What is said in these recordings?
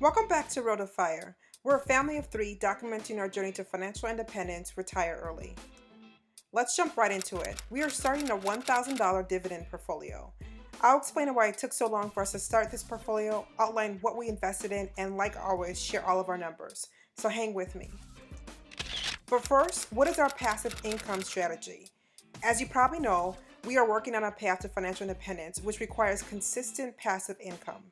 Welcome back to Road to Fire. We're a family of three documenting our journey to financial independence, retire early. Let's jump right into it. We are starting a $1,000 dividend portfolio. I'll explain why it took so long for us to start this portfolio, outline what we invested in, and like always, share all of our numbers. So hang with me. But first, what is our passive income strategy? As you probably know, we are working on a path to financial independence, which requires consistent passive income.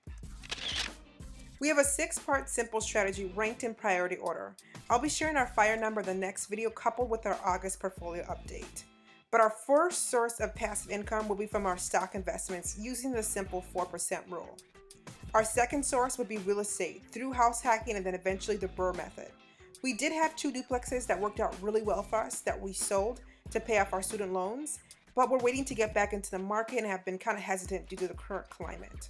We have a 6-part simple strategy ranked in priority order. I'll be sharing our FIRE number in the next video coupled with our August portfolio update. But our first source of passive income will be from our stock investments using the simple 4% rule. Our second source would be real estate through house hacking and then eventually the Burr method. We did have 2 duplexes that worked out really well for us that we sold to pay off our student loans, but we're waiting to get back into the market and have been kind of hesitant due to the current climate.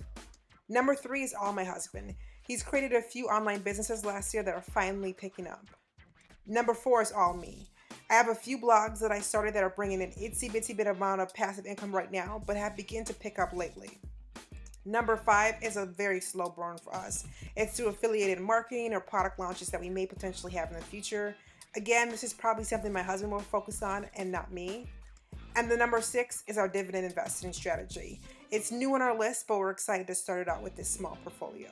Number 3 is all my husband. He's created a few online businesses last year that are finally picking up. Number 4 is all me. I have a few blogs that I started that are bringing an itsy bitsy bit amount of passive income right now, but have begun to pick up lately. Number 5 is a very slow burn for us. It's through affiliated marketing or product launches that we may potentially have in the future. Again, this is probably something my husband will focus on and not me. And the number 6 is our dividend investing strategy. It's new on our list, but we're excited to start it out with this small portfolio.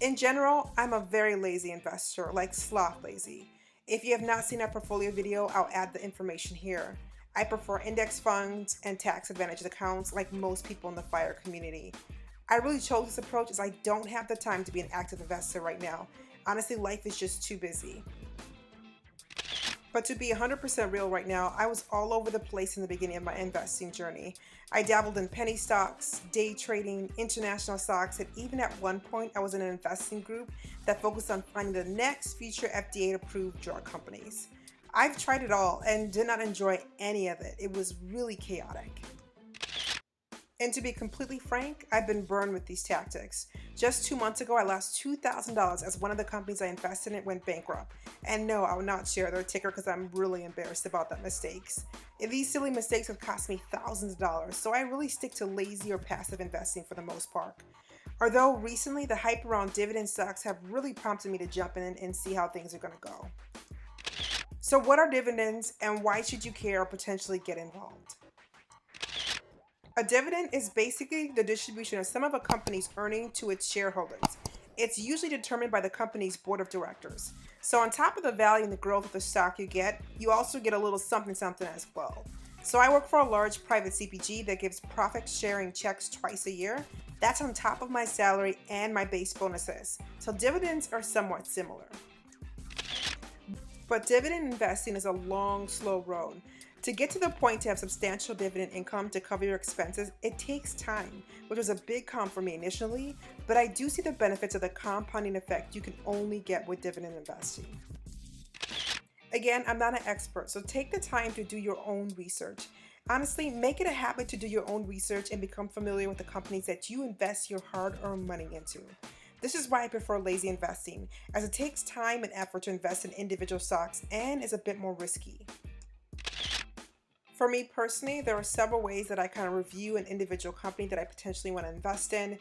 In general, I'm a very lazy investor, like sloth lazy. If you have not seen our portfolio video, I'll add the information here. I prefer index funds and tax advantage accounts like most people in the FIRE community. I really chose this approach as I don't have the time to be an active investor right now. Honestly, life is just too busy. But to be 100% real right now, I was all over the place in the beginning of my investing journey. I dabbled in penny stocks, day trading, international stocks, and even at one point I was in an investing group that focused on finding the next future FDA-approved drug companies. I've tried it all and did not enjoy any of it. It was really chaotic. And to be completely frank, I've been burned with these tactics. Just 2 months ago, I lost $2,000 as one of the companies I invested in went bankrupt. And no, I will not share their ticker because I'm really embarrassed about that mistakes. These silly mistakes have cost me thousands of dollars, so I really stick to lazy or passive investing for the most part. Although recently the hype around dividend stocks have really prompted me to jump in and see how things are going to go. So what are dividends and why should you care or potentially get involved? A dividend is basically the distribution of some of a company's earnings to its shareholders. It's usually determined by the company's board of directors. So on top of the value and the growth of the stock you also get a little something as well. So I work for a large private CPG that gives profit sharing checks twice a year. That's on top of my salary and my base bonuses. So dividends are somewhat similar. But dividend investing is a long, slow road. To get to the point to have substantial dividend income to cover your expenses, it takes time, which was a big comp for me initially, but I do see the benefits of the compounding effect you can only get with dividend investing. Again, I'm not an expert, so take the time to do your own research. Honestly, make it a habit to do your own research and become familiar with the companies that you invest your hard-earned money into. This is why I prefer lazy investing, as it takes time and effort to invest in individual stocks and is a bit more risky. For me personally, there are several ways that I kind of review an individual company that I potentially want to invest in.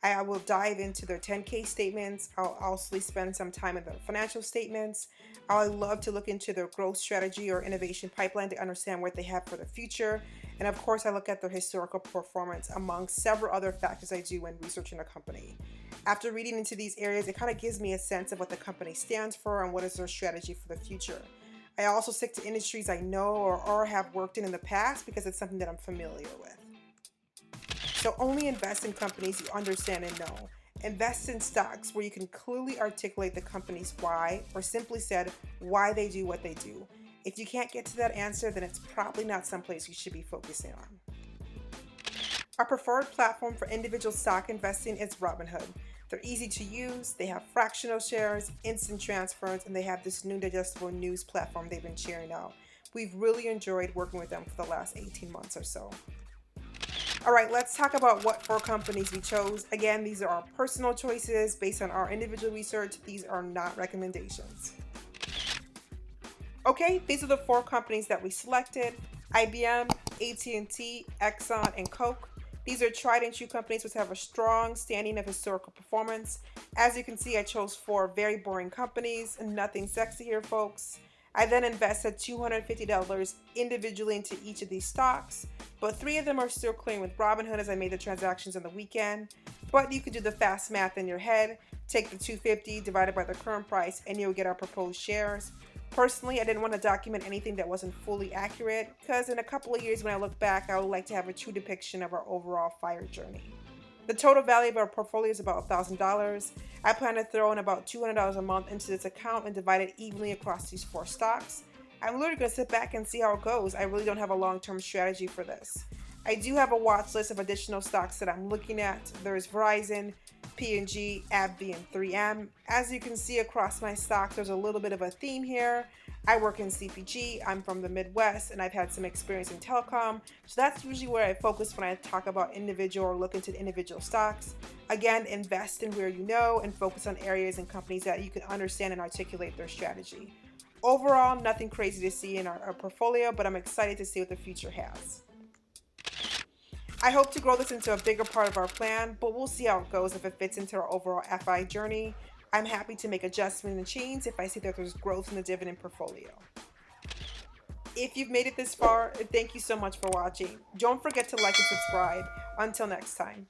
I will dive into their 10K statements. I'll also spend some time in their financial statements. I love to look into their growth strategy or innovation pipeline to understand what they have for the future. And of course, I look at their historical performance among several other factors I do when researching a company. After reading into these areas, it kind of gives me a sense of what the company stands for and what is their strategy for the future. I also stick to industries I know or have worked in the past because it's something that I'm familiar with. So only invest in companies you understand and know. Invest in stocks where you can clearly articulate the company's why, or simply said, why they do what they do. If you can't get to that answer, then it's probably not someplace you should be focusing on. Our preferred platform for individual stock investing is Robinhood. They're easy to use, they have fractional shares, instant transfers, and they have this new digestible news platform they've been sharing out. We've really enjoyed working with them for the last 18 months or so. All right, let's talk about what 4 companies we chose. Again, these are our personal choices based on our individual research. These are not recommendations. Okay, these are the 4 companies that we selected: IBM, AT&T, Exxon, and Coke. These are tried and true companies which have a strong standing of historical performance. As you can see, I chose 4 very boring companies and nothing sexy here, folks. I then invested $250 individually into each of these stocks, but 3 of them are still clearing with Robinhood as I made the transactions on the weekend. But you could do the fast math in your head, take the 250 divided by the current price, and you'll get our proposed shares. Personally, I didn't want to document anything that wasn't fully accurate because in a couple of years when I look back, I would like to have a true depiction of our overall FIRE journey. The total value of our portfolio is about $1,000. I plan to throw in about $200 a month into this account and divide it evenly across these 4 stocks. I'm literally going to sit back and see how it goes. I really don't have a long-term strategy for this. I do have a watch list of additional stocks that I'm looking at. There's Verizon, P&G, AbbVie, and 3M. As you can see across my stocks, there's a little bit of a theme here. I work in CPG, I'm from the Midwest, and I've had some experience in telecom, so that's usually where I focus when I talk about individual or look into individual stocks. Again, invest in where you know and focus on areas and companies that you can understand and articulate their strategy. Overall, nothing crazy to see in our portfolio, but I'm excited to see what the future has. I hope to grow this into a bigger part of our plan, but we'll see how it goes if it fits into our overall FI journey. I'm happy to make adjustments and changes if I see that there's growth in the dividend portfolio. If you've made it this far, thank you so much for watching. Don't forget to like and subscribe. Until next time.